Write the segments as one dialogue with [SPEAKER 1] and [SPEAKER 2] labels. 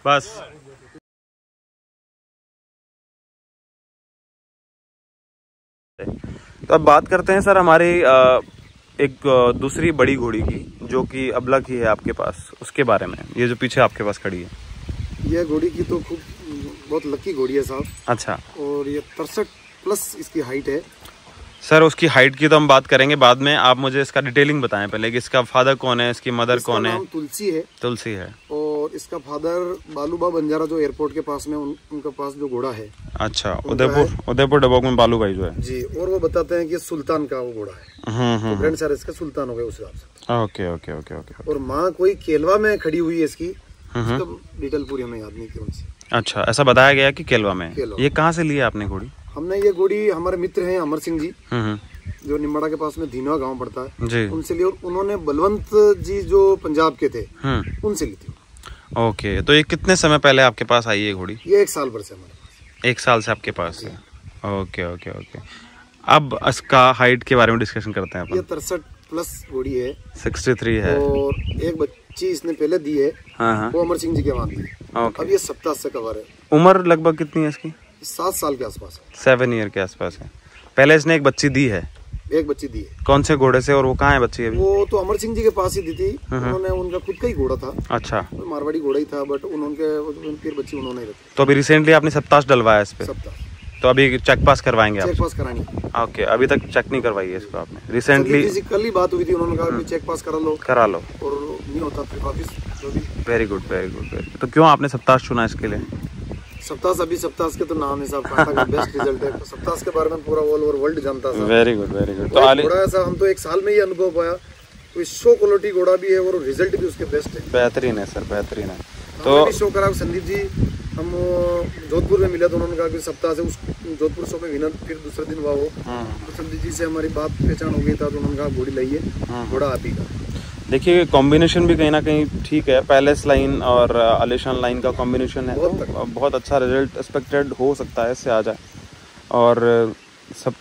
[SPEAKER 1] बस। तो अब बात करते हैं सर हमारी एक दूसरी बड़ी घोड़ी की, जो कि अबला की है आपके पास, उसके बारे में। ये जो पीछे आपके पास खड़ी है,
[SPEAKER 2] ये घोड़ी की तो खूब बहुत लकी घोड़ी है साहब।
[SPEAKER 1] अच्छा।
[SPEAKER 2] और ये 63 प्लस इसकी हाइट है।
[SPEAKER 1] सर उसकी हाइट की तो हम बात करेंगे बाद में, आप मुझे इसका डिटेलिंग बताएं पहले कि इसका फादर कौन है, इसकी मदर कौन है।
[SPEAKER 2] नाम तुलसी है।
[SPEAKER 1] तुलसी है।
[SPEAKER 2] और इसका फादर बालूबा बंजारा जो एयरपोर्ट के पास में उनके पास जो घोड़ा है।
[SPEAKER 1] अच्छा, उदयपुर डबोक में बालू भाई जो है जी।
[SPEAKER 2] और वो बताते हैं कि सुल्तान का वो घोड़ा है। तो ग्रैंड सर इसका सुल्तान हो गया उस हिसाब से।
[SPEAKER 1] Okay okay okay okay.
[SPEAKER 2] और माँ कोई केलवा में खड़ी हुई है इसकी, डिटेल पूरी हमें याद नहीं की उनसे।
[SPEAKER 1] अच्छा, ऐसा बताया गया कि केलवा में। ये कहाँ से लिया आपने घोड़ी?
[SPEAKER 2] हमने ये घोड़ी हमारे मित्र हैं अमर सिंह जी, जो निम्बाड़ा के पास में धीनवा गांव पड़ता है जी, उनसे ली। और उन्होंने बलवंत जी जो पंजाब के थे उनसे ली थी।
[SPEAKER 1] ओके, तो ये कितने समय पहले आपके पास आई है घोड़ी?
[SPEAKER 2] ये 1 साल भर से हमारे पास।
[SPEAKER 1] 1 साल से आपके पास है। Okay okay okay. अब इसका हाइट के बारे में डिस्कशन करते हैं अपन।
[SPEAKER 2] ये 63 प्लस घोड़ी है।
[SPEAKER 1] 63 है। और
[SPEAKER 2] एक बच्ची इसने पहले दी है। हाँ। वो अमर सिंह जी के वहाँ दी। अब ये 7 से कवर है।
[SPEAKER 1] उम्र लगभग कितनी है इसकी?
[SPEAKER 2] 7 साल के आसपास है।
[SPEAKER 1] 7 ईयर के आसपास है। पहले इसने एक बच्ची दी है।
[SPEAKER 2] एक बच्ची दी है।
[SPEAKER 1] कौन से घोड़े से, और वो कहाँ है बच्ची अभी?
[SPEAKER 2] वो तो अमर सिंह जी के पास ही दी थी। उन्होंने, उनका खुद का ही घोड़ा था।
[SPEAKER 1] अच्छा।
[SPEAKER 2] मारवाड़ी घोड़ा ही था, बट उनके बच्ची उन्होंने ही रखी।
[SPEAKER 1] तो अभी रिसेंटली आपने सप्ताह डलवाया इस पे? सप्ताह। तो अभी चेक पास करवाएंगे आप?
[SPEAKER 2] चेक पास करानी।
[SPEAKER 1] ओके, अभी तक चेक नहीं करवाई है इसको आपने? रिसेंटली
[SPEAKER 2] कल ही बात हुई थी, उन्होंने कहा कि चेक पास करा लो और नहीं होता फिर वापिस।
[SPEAKER 1] Very good very good. तो क्यों आपने सप्ताह चुना इसके लिए?
[SPEAKER 2] सप्ताह के तो नाम है साहब, का बेस्ट रिजल्ट है। सप्ताह के बारे में पूरा ऑल ओवर वर्ल्ड जानता है।
[SPEAKER 1] Very good very good.
[SPEAKER 2] तो घोड़ा ऐसा हम तो 1 साल में ही अनुभव पाया। तो शो क्वालिटी घोड़ा भी है और रिजल्ट भी उसके बेस्ट है।
[SPEAKER 1] बेहतरीन है सर, बेहतरीन है।
[SPEAKER 2] तो शो करा संदीप जी, हम जोधपुर में मिले तो उन्होंने कहा कि सप्ताह से उस जोधपुर शो में विनर, फिर दूसरे दिन वो तो संदीप जी से हमारी बात पहचान हो गई था, तो उन्होंने कहा घोड़ी लाइए, घोड़ा आप ही का।
[SPEAKER 1] देखिए कॉम्बिनेशन भी कहीं ना कहीं ठीक है, पैलेस लाइन और आलिशान लाइन का कॉम्बिनेशन है, तो बहुत अच्छा रिजल्ट एक्सपेक्टेड हो सकता है इससे आ जाए। और सब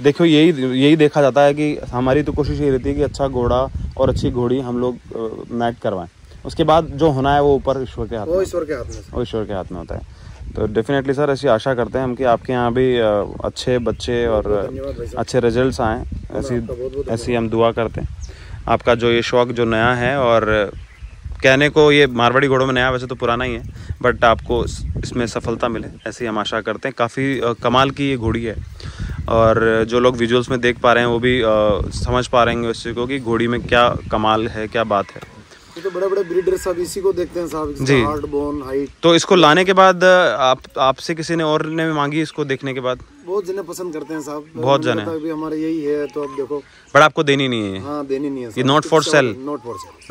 [SPEAKER 1] देखो यही देखा जाता है कि हमारी तो कोशिश यही रहती है कि अच्छा घोड़ा और अच्छी घोड़ी हम लोग मैच करवाएं। उसके बाद जो होना है वो ऊपर ईश्वर के हाथ में, ईश्वर के हाथ में होता है। तो डेफिनेटली सर ऐसी आशा करते हैं हम कि आपके यहाँ भी अच्छे बच्चे और अच्छे रिजल्ट्स आएँ, ऐसी हम दुआ करते हैं। आपका जो ये शौक जो नया है, और कहने को ये मारवाड़ी घोड़ों में नया, वैसे तो पुराना ही है, बट आपको इसमें सफलता मिले ऐसी हम आशा करते हैं। काफ़ी कमाल की ये घोड़ी है, और जो लोग विजुअल्स में देख पा रहे हैं वो भी समझ पा रहे हैं उस चीज़ को कि घोड़ी में क्या कमाल है, क्या बात है।
[SPEAKER 2] तो बड़े-बड़े ब्रीडर सब इसी को देखते हैं साहब, इसका हार्ट, बोन, हाइट।
[SPEAKER 1] तो इसको लाने के बाद आपसे किसी ने और ने मांगी इसको देखने के बाद?
[SPEAKER 2] बहुत जने पसंद करते हैं साहब,
[SPEAKER 1] बहुत जने।
[SPEAKER 2] अभी हमारे यही है, तो अब देखो।
[SPEAKER 1] बट आपको देनी नहीं है?
[SPEAKER 2] हाँ, देनी नहीं है।
[SPEAKER 1] ये not for sale?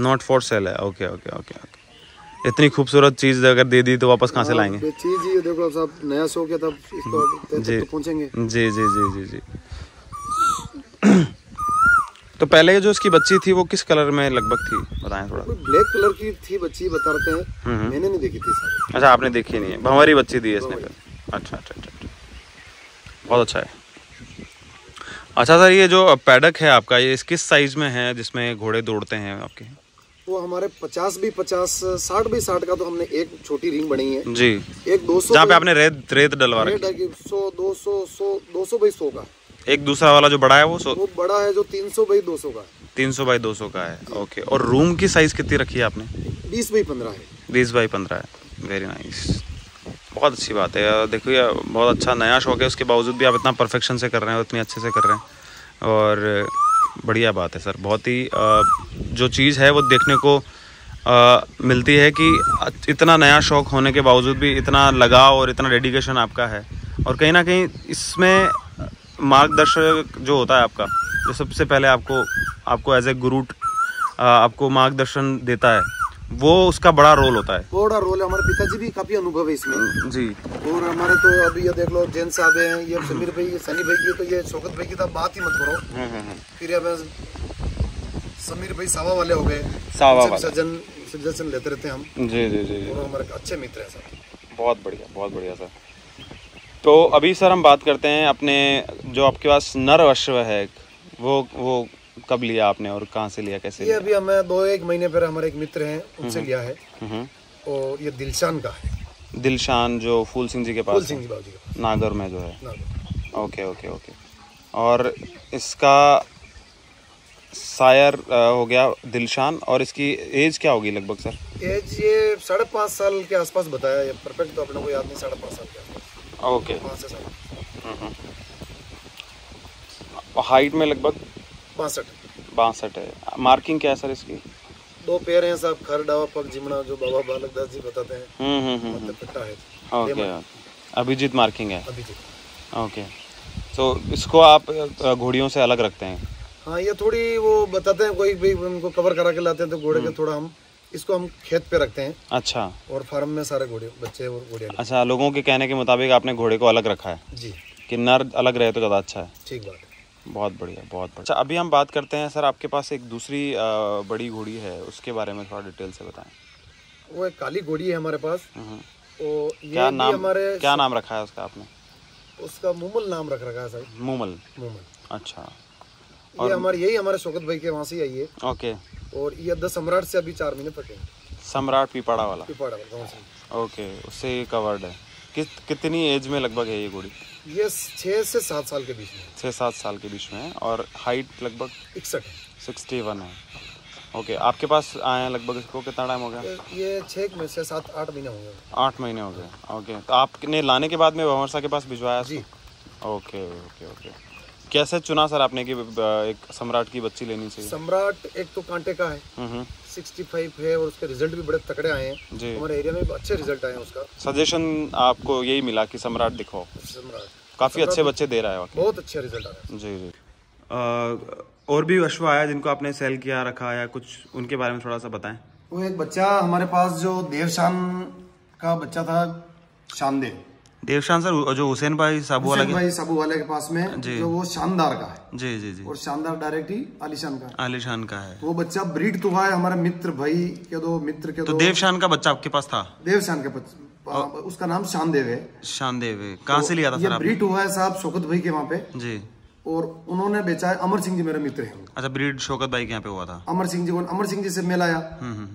[SPEAKER 1] Not for sale है। Okay okay okay okay. इतनी खूबसूरत चीज़ अगर दे दी तो वापस कहाँ से लाएंगे?
[SPEAKER 2] चीज़ ही देखो साहब, नया शौक है, तब इसको तो पहुँचेंगे।
[SPEAKER 1] जी जी जी जी जी। तो पहले जो इसकी बच्ची थी वो किस कलर में लगभग थी, बताएं थोड़ा।
[SPEAKER 2] ब्लैक कलर की थी बच्ची, बता रहे हैं। मैंने नहीं देखी थी साहब।
[SPEAKER 1] अच्छा, आपने देखी नहीं है, हमारी बच्ची दी है इसने फिर? अच्छा अच्छा अच्छा, बहुत अच्छा है। अच्छा सर, ये जो पैडक है आपका, ये किस साइज में है जिसमें घोड़े दौड़ते हैं आपके?
[SPEAKER 2] वो हमारे 50 बाई 50, 60 बाई 60 का तो हमने एक छोटी रिंग बनाई है
[SPEAKER 1] जी। एक
[SPEAKER 2] 200
[SPEAKER 1] जहाँ पे आपने रेत डलवा रखी है।
[SPEAKER 2] 100 200 बाई 100 का।
[SPEAKER 1] एक दूसरा वाला जो बड़ा है वो
[SPEAKER 2] बड़ा है, जो 300 बाई 200 का।
[SPEAKER 1] 300 बाई 200 का है। ओके। और रूम की साइज कितनी रखी है आपने?
[SPEAKER 2] 20 बाई 15 है।
[SPEAKER 1] 20 बाई 15 है। वेरी नाइस, बहुत अच्छी बात है। देखो ये बहुत अच्छा नया शौक है, उसके बावजूद भी आप इतना परफेक्शन से कर रहे हैं, इतनी अच्छे से कर रहे हैं, और बढ़िया बात है सर। बहुत ही जो चीज़ है वो देखने को मिलती है कि इतना नया शौक होने के बावजूद भी इतना लगाव और इतना डेडिकेशन आपका है, और कहीं ना कहीं इसमें मार्गदर्शक जो होता है आपका, जो सबसे पहले आपको एज ए गुरु आपको मार्गदर्शन देता है, वो उसका बड़ा रोल होता है।
[SPEAKER 2] बड़ा रोल है। हमारे पिताजी भी काफी अनुभव है इसमें
[SPEAKER 1] जी।
[SPEAKER 2] और हमारे तो अभी ये देख लो, जैन साहब हैं, ये समीर भाई, ये सनी भाई की, तो ये शौकत भाई की तो बात ही मत करो। फिर अब समीर भाई सावा वाले हो गए, सजेशन लेते रहते हैं हम। जी जी जी। और हमारे अच्छे मित्र हैं सर।
[SPEAKER 1] बहुत बढ़िया सर। तो अभी सर हम बात करते हैं अपने जो आपके पास नर अश्व है, वो कब लिया आपने और कहाँ से लिया, कैसे
[SPEAKER 2] ये लिया? अभी हमें 2-1 महीने पहले हमारे एक मित्र हैं, उनसे लिया है। और ये दिलशान का है।
[SPEAKER 1] दिलशान जो फूल सिंह जी के पास,
[SPEAKER 2] फूल सिंह जी बाबू जी के पास,
[SPEAKER 1] नागर में जो है।
[SPEAKER 2] नागर।
[SPEAKER 1] Okay okay okay. और इसका शायर हो गया दिलशान, और इसकी एज क्या होगी लगभग सर?
[SPEAKER 2] एज ये 5.5 साल के आसपास बताया, ये परफेक्ट तो अपने को याद नहीं, 5.5 साल के आसपास।
[SPEAKER 1] ओके।
[SPEAKER 2] 5 से 7।
[SPEAKER 1] हाइट में लगभग
[SPEAKER 2] 62
[SPEAKER 1] है। मार्किंग क्या है सर इसकी?
[SPEAKER 2] 2 पैर हैं साहब, खर डावा पग जिमना, जो बाबा बालक दास जी बताते हैं। मतलब पिट्टा है।
[SPEAKER 1] ओके। अभिजीत मार्किंग है।
[SPEAKER 2] अभिजीत।
[SPEAKER 1] ओके। तो इसको आप घोड़ियों से अलग रखते हैं?
[SPEAKER 2] हाँ, ये थोड़ी वो बताते हैं, कोई भी उनको कवर करा के लाते हैं तो घोड़े के थोड़ा हम इसको हम खेत पे रखते हैं।
[SPEAKER 1] अच्छा।
[SPEAKER 2] और फार्म में सारे घोड़े बच्चे और घोड़े।
[SPEAKER 1] अच्छा, लोगों के कहने के मुताबिक आपने घोड़े को अलग रखा है
[SPEAKER 2] जी,
[SPEAKER 1] कि नर अलग रहे तो ज़्यादा अच्छा है।
[SPEAKER 2] ठीक बात है।
[SPEAKER 1] बहुत बढ़िया, बहुत बढ़िया। अच्छा, अभी हम बात करते हैं सर, आपके पास एक दूसरी बड़ी घोड़ी है, उसके बारे में थोड़ा डिटेल से बताएं।
[SPEAKER 2] वो एक काली घोड़ी है हमारे पास। और ये
[SPEAKER 1] क्या नाम,
[SPEAKER 2] हमारे
[SPEAKER 1] क्या नाम रखा है उसका आपने?
[SPEAKER 2] उसका मूमल नाम रख रखा है सर।
[SPEAKER 1] मूमल। अच्छा।
[SPEAKER 2] ये हमारे यही हमारे शौकत भाई के वहाँ से आई है।
[SPEAKER 1] ओके।
[SPEAKER 2] और ये 10 सम्राट से अभी 4 महीने पके।
[SPEAKER 1] सम्राट पिपाड़ा वाला?
[SPEAKER 2] पिपाड़ा गाँव से।
[SPEAKER 1] ओके, उससे कवर्ड है। कितनी एज में लगभग है ये घोड़ी?
[SPEAKER 2] ये 6 से 7 साल के बीच में।
[SPEAKER 1] 6-7 साल के बीच में है। और हाइट लगभग
[SPEAKER 2] 61
[SPEAKER 1] है। ओके। आपके पास आए हैं लगभग इसको कितना टाइम हो गया?
[SPEAKER 2] ये 6 में से 7-8 महीने हो गए।
[SPEAKER 1] 8 महीने हो गए। ओके। तो आपने लाने के बाद में भंवरसा के पास भिजवाया?
[SPEAKER 2] जी।
[SPEAKER 1] Okay okay okay. कैसे चुना सर आपने कि एक सम्राट की बच्ची लेनी चाहिए?
[SPEAKER 2] सम्राट एक तो कांटे का है, 65 है, और उसके रिजल्ट भी बड़े तकड़े आए हैं जी। हमारे एरिया में अच्छे रिजल्ट आए हैं उसका।
[SPEAKER 1] सजेशन आपको यही मिला कि सम्राट दिखाओ? सम्राट काफी अच्छे बच्चे दे रहा है।
[SPEAKER 2] बहुत अच्छे रिजल्ट आ रहे हैं।
[SPEAKER 1] जी जी। और भी अश्व आया जिनको आपने सेल किया रखा है कुछ, उनके बारे में थोड़ा सा बताएं।
[SPEAKER 2] वो एक बच्चा हमारे पास जो देवशान का बच्चा था, शानदेव।
[SPEAKER 1] देवशान सर जो हुसैन भाई साबू
[SPEAKER 2] वाले के पास में, जो वो शानदार का है।
[SPEAKER 1] जी जी जी।
[SPEAKER 2] और शानदार डायरेक्ट ही आलिशान का
[SPEAKER 1] है।
[SPEAKER 2] वो बच्चा ब्रीड तो है हमारे मित्र भाई के दो मित्र के। तो
[SPEAKER 1] देवशान का बच्चा आपके पास था?
[SPEAKER 2] देवशान के बच्चा, उसका नाम शानदेव है।
[SPEAKER 1] शानदेव है। कहाँ से लिया था सर आपने?
[SPEAKER 2] ब्रीड हुआ है साहब शौकत भाई के वहाँ पे
[SPEAKER 1] जी।
[SPEAKER 2] और उन्होंने बेचा है। अमर सिंह जी मेरे मित्र हैं।
[SPEAKER 1] अच्छा, ब्रीड शौकत भाई के यहाँ पे हुआ था? अमर
[SPEAKER 2] सिंह जी से मेल आया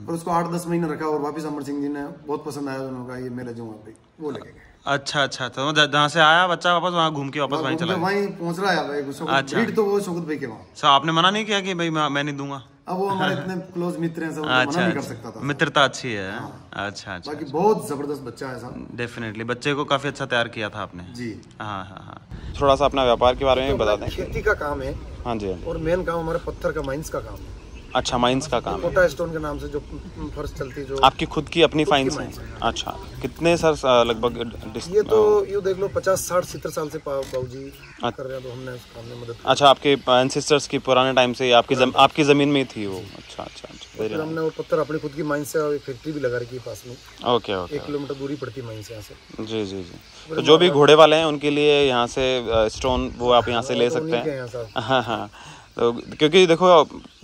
[SPEAKER 2] और उसको 8-10 महीने रखा और वापस अमर सिंह जी ने बहुत पसंद आया, उन्होंने कहा ये मेरा जो वहाँ पे वो लेके गए।
[SPEAKER 1] अच्छा अच्छा। तो जहाँ से आया बच्चा वापस वहाँ घूम के वापस वहीं चला गया?
[SPEAKER 2] वहीं पहुँच रहा है। अच्छा। ब्रीड तो वो शौकत भाई के वहाँ।
[SPEAKER 1] सर आपने मना नहीं किया कि भाई मैं नहीं दूंगा?
[SPEAKER 2] अब वो हमारे इतने क्लोज मित्र हैं, सब मना नहीं कर सकता था।
[SPEAKER 1] मित्रता अच्छी है। अच्छा अच्छा।
[SPEAKER 2] बाकी बहुत जबरदस्त बच्चा है साहब।
[SPEAKER 1] डेफिनेटली बच्चे को काफी अच्छा तैयार किया था आपने जी। हाँ हाँ हाँ। थोड़ा सा अपना व्यापार के बारे में बता दें।
[SPEAKER 2] खेती का काम है।
[SPEAKER 1] हाँ जी। और
[SPEAKER 2] मेन काम हमारे पत्थर का माइंस का काम है।
[SPEAKER 1] अच्छा, माइंस का काम है।
[SPEAKER 2] कोटा स्टोन के नाम से जो फर्श चलती, जो आपकी
[SPEAKER 1] खुद की अपनी फाइंस है? अच्छा। कितने सर लगभग?
[SPEAKER 2] ये तो यूँ देख लो 50-60-70 साल से बाबूजी कर रहे हैं, तो हमने उस काम में मदद।
[SPEAKER 1] अच्छा, आपके एंसेस्टर्स की पुराने टाइम से आपकी जमीन में थी वो? अच्छा अच्छा अच्छा।
[SPEAKER 2] फिर हमने वो पत्थर अपनी खुद की माइन से, और फैक्ट्री भी लगा रखी है पास में।
[SPEAKER 1] Okay okay.
[SPEAKER 2] 1 किलोमीटर दूरी पड़ती है माइन से यहाँ से। जी
[SPEAKER 1] जी जी। तो जो भी घोड़े वाले हैं उनके लिए यहाँ से स्टोन वो आप यहाँ से ले सकते हैं। हाँ हाँ। तो क्योंकि देखो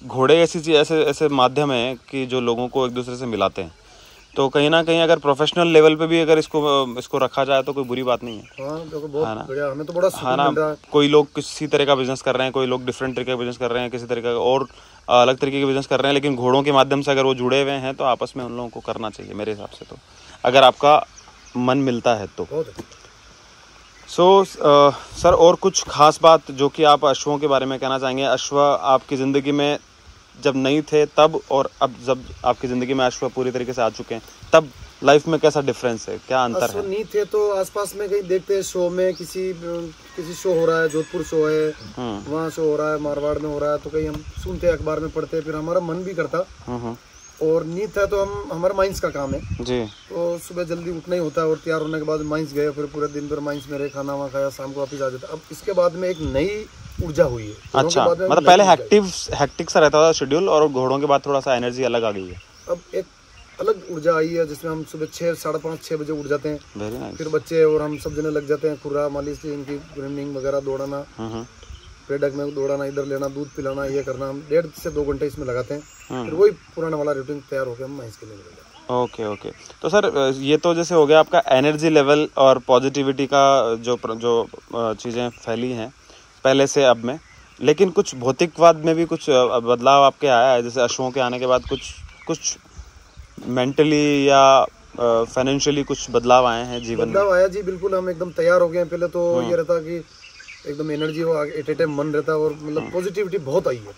[SPEAKER 1] घोड़े ऐसी चीज ऐसे माध्यम है कि जो लोगों को एक दूसरे से मिलाते हैं, तो कहीं ना कहीं अगर प्रोफेशनल लेवल पे भी अगर इसको रखा जाए तो कोई बुरी बात नहीं है।
[SPEAKER 2] हाँ, तो बहुत बढ़िया, हमें तो बड़ा
[SPEAKER 1] सुकून मिल रहा है। कोई लोग किसी तरह का बिजनेस कर रहे हैं, कोई लोग डिफरेंट तरीके का बिजनेस कर रहे हैं, किसी तरीके का और अलग तरीके के बिजनेस कर रहे हैं, लेकिन घोड़ों के माध्यम से अगर वो जुड़े हुए हैं तो आपस में उन लोगों को करना चाहिए मेरे हिसाब से, तो अगर आपका मन मिलता है तो। सर और कुछ खास बात जो कि आप अश्वों के बारे में कहना चाहेंगे? अश्व आपकी ज़िंदगी में जब नहीं थे तब, और अब जब आपकी ज़िंदगी में अश्व पूरी तरीके से आ चुके हैं, तब लाइफ में कैसा डिफरेंस है, क्या अंतर है?
[SPEAKER 2] नहीं थे तो आसपास में कहीं देखते हैं शो में, किसी शो हो रहा है, जोधपुर शो है, वहाँ शो हो रहा है, मारवाड़ में हो रहा है, तो कहीं हम सुनते अखबार में पढ़ते, फिर हमारा मन भी करता। और नींद है तो हमारा माइंस का काम है जी। तो सुबह जल्दी उठना ही होता है और तैयार होने के बाद माइंस गए, फिर पूरे दिन भर माइंस में रहे, खाना वहाँ खाया, शाम को वापस आ जाता। अब इसके बाद में एक नई ऊर्जा हुई है।
[SPEAKER 1] अच्छा, मतलब पहले हेक्टिक सा रहता था शेड्यूल, और घोड़ों के बाद थोड़ा सा एनर्जी अलग आ गई है।
[SPEAKER 2] अब एक अलग ऊर्जा आई है जिसमें हम सुबह 6-5:30-6 बजे उठ जाते हैं। फिर बच्चे और हम सब जने लग जाते हैं, खुर्रा मालिश, इनकी ग्राइंडिंग वगैरह, दौड़ाना, पेडक में दौड़ाना, इधर लेना, दूध पिलाना, ये करना, हम 1.5 से 2 घंटे इसमें लगाते हैं। फिर वही पुराना वाला रूटीन तैयार होकर हम माइंस के लिए निकल जाते हैं।
[SPEAKER 1] Okay okay. तो सर ये तो जैसे हो गया आपका एनर्जी लेवल और पॉजिटिविटी का जो चीज़ें फैली हैं पहले से अब में, लेकिन कुछ भौतिकवाद में भी कुछ बदलाव आपके आया है? जैसे अश्वों के आने के बाद कुछ मेंटली या फाइनेंशियली कुछ बदलाव आए हैं जीवन में?
[SPEAKER 2] बदलाव आया जी, बिल्कुल हम एकदम तैयार हो गए हैं। पहले तो ये रहता कि एकदम एनर्जी हो, एट ए टाइम मन रहता, और मतलब पॉजिटिविटी बहुत आई है,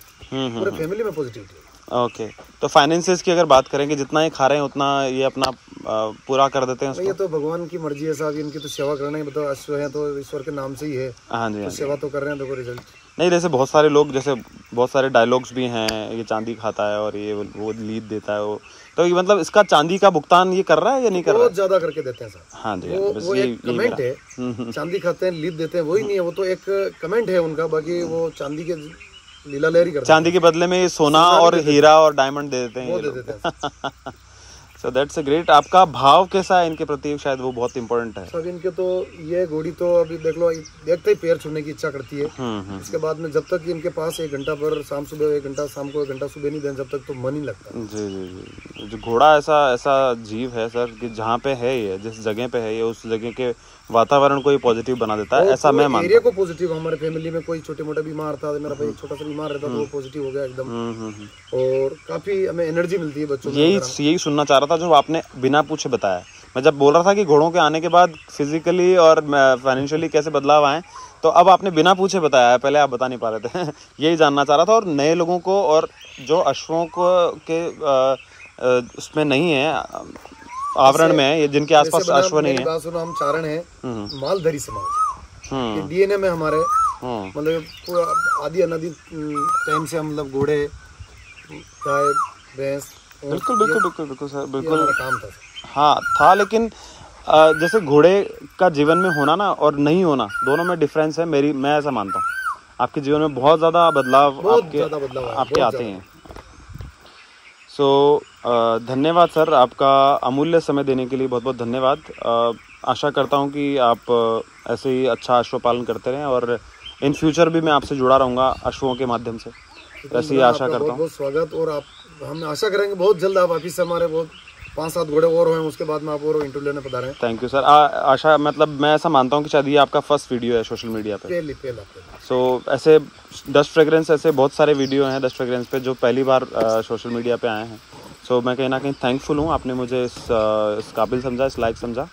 [SPEAKER 2] पूरे फैमिली में पॉजिटिविटी।
[SPEAKER 1] ओके, तो फाइनेंसेस की अगर बात करें कि जितना ये खा रहे हैं उतना ये अपना पूरा कर देते हैं उसको?
[SPEAKER 2] ये तो भगवान की मर्जी है साहब, इनकी तो सेवा करना ही, बताओ अश्व है तो ईश्वर के नाम से ही है।
[SPEAKER 1] हाँ जी,
[SPEAKER 2] तो सेवा तो कर रहे हैं, देखो रिजल्ट।
[SPEAKER 1] नहीं, जैसे बहुत सारे लोग, जैसे बहुत सारे डायलॉग्स भी हैं, ये चांदी खाता है और ये वो लीद देता है, वो तो ये मतलब इसका चांदी का भुगतान ये कर रहा है या नहीं कर रहा है?
[SPEAKER 2] बहुत ज्यादा करके देते हैं सर।
[SPEAKER 1] हाँ जी,
[SPEAKER 2] वो एक कमेंट है, चांदी खाते हैं लीद देते हैं, वही नहीं है, वो तो एक कमेंट है उनका, बाकी वो चांदी के लीला लहरी करते हैं।
[SPEAKER 1] चांदी के बदले में सोना और हीरा और डायमंड दे देते हैं,
[SPEAKER 2] वो दे देते हैं।
[SPEAKER 1] So that's a great. आपका भाव कैसा है इनके प्रति? शायद वो बहुत इंपॉर्टेंट है।
[SPEAKER 2] सब इनके तो ये घोड़ी तो अभी देख लो, देखते ही पैर छूने की इच्छा करती है। इसके बाद में जब तक जब तक 1 घंटा पर शाम सुबह 1 घंटा, शाम को 1 घंटा सुबह नहीं दें, जब तक तो मन ही लगता।
[SPEAKER 1] जी जी जी, जो घोड़ा ऐसा जीव है सर कि जहाँ पे है ये, जिस जगह पे है ये, उस जगह के वातावरण को ही पॉजिटिव बना देता है, ऐसा मैं मानता हूँ।
[SPEAKER 2] एरिया को पॉजिटिव, हमारे फैमिली में कोई छोटे मोटे बीमार था, मेरा भाई छोटा सा बीमार रहता, तो वो पॉजिटिव हो गया एकदम। और काफी हमें एनर्जी मिलती है बच्चों में।
[SPEAKER 1] यही सुनना चाह रहा था जो आपने बिना पूछे बताया। मैं जब बोल रहा था कि घोड़ों के आने के बाद फिजिकली और फाइनेंशियली कैसे बदलाव आए, तो अब आपने बिना पूछे बताया है, पहले आप बता नहीं पा रहे थे। यही जानना चाह रहा था। और नए लोगों को, और जो अश्वों को के उसमें नहीं है, आवरण में है, ये जिनके आसपास अश्व नहीं है,
[SPEAKER 2] बात सुनो, हम चारण हैं, मालधारी समाज, डीएनए में हमारे मतलब पूरा आदि अनादि टाइम से हम मतलब घोड़े, गाय, भैंस,
[SPEAKER 1] बिल्कुल सर, बिल्कुल
[SPEAKER 2] काम था।
[SPEAKER 1] हाँ था, लेकिन जैसे घोड़े का जीवन में होना ना और नहीं होना, दोनों में डिफरेंस है। मैं ऐसा मानता हूँ। आपके जीवन में बहुत ज़्यादा बदलाव आपके आते हैं। सो धन्यवाद सर, आपका अमूल्य समय देने के लिए बहुत बहुत धन्यवाद। आशा करता हूँ कि आप ऐसे ही अच्छा अश्व पालन करते रहें, और इन फ्यूचर भी मैं आपसे जुड़ा रहूँगा अश्वों के माध्यम से, ऐसे ही आशा करता हूँ।
[SPEAKER 2] बहुत स्वागत, और हम आशा करेंगे बहुत जल्द आप ऑफिस से हमारे बहुत 5-7 घोड़े और हैं, उसके बाद में आप और इंटरव्यू लेने पधारें।
[SPEAKER 1] Thank you sir. आशा, मतलब मैं ऐसा मानता हूँ कि शायद ये आपका फर्स्ट वीडियो है सोशल मीडिया पे।
[SPEAKER 2] पहला।
[SPEAKER 1] सो ऐसे डस्ट फ्रेग्रेंस, ऐसे बहुत सारे वीडियो हैं डस्ट फ्रेग्रेंस पे जो पहली बार सोशल मीडिया पे आए हैं। सो मैं कहीं ना कहीं थैंकफुल हूँ, आपने मुझे इस काबिल समझा, इस लायक समझा,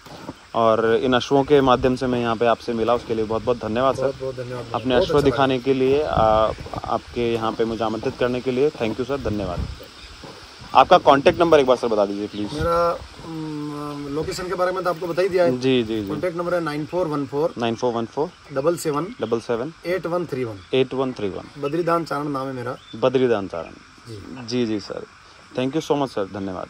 [SPEAKER 1] और इन अश्वों के माध्यम से मैं यहाँ पे आपसे मिला, उसके लिए बहुत बहुत धन्यवाद सर।
[SPEAKER 2] बहुत धन्यवाद
[SPEAKER 1] अपने अश्व दिखाने के लिए, आपके यहाँ पे मुझे आमंत्रित करने के लिए थैंक यू सर, धन्यवाद। आपका कांटेक्ट नंबर एक बार सर बता दीजिए प्लीज।
[SPEAKER 2] मेरा लोकेशन के बारे में तो आपको बता ही दिया है।
[SPEAKER 1] जी जी।
[SPEAKER 2] कांटेक्ट नंबर है 9414 77 8131। बद्रीदान चारण नाम है मेरा।
[SPEAKER 1] बद्रीदान चारण। जी जी sir, thank you so much sir, धन्यवाद।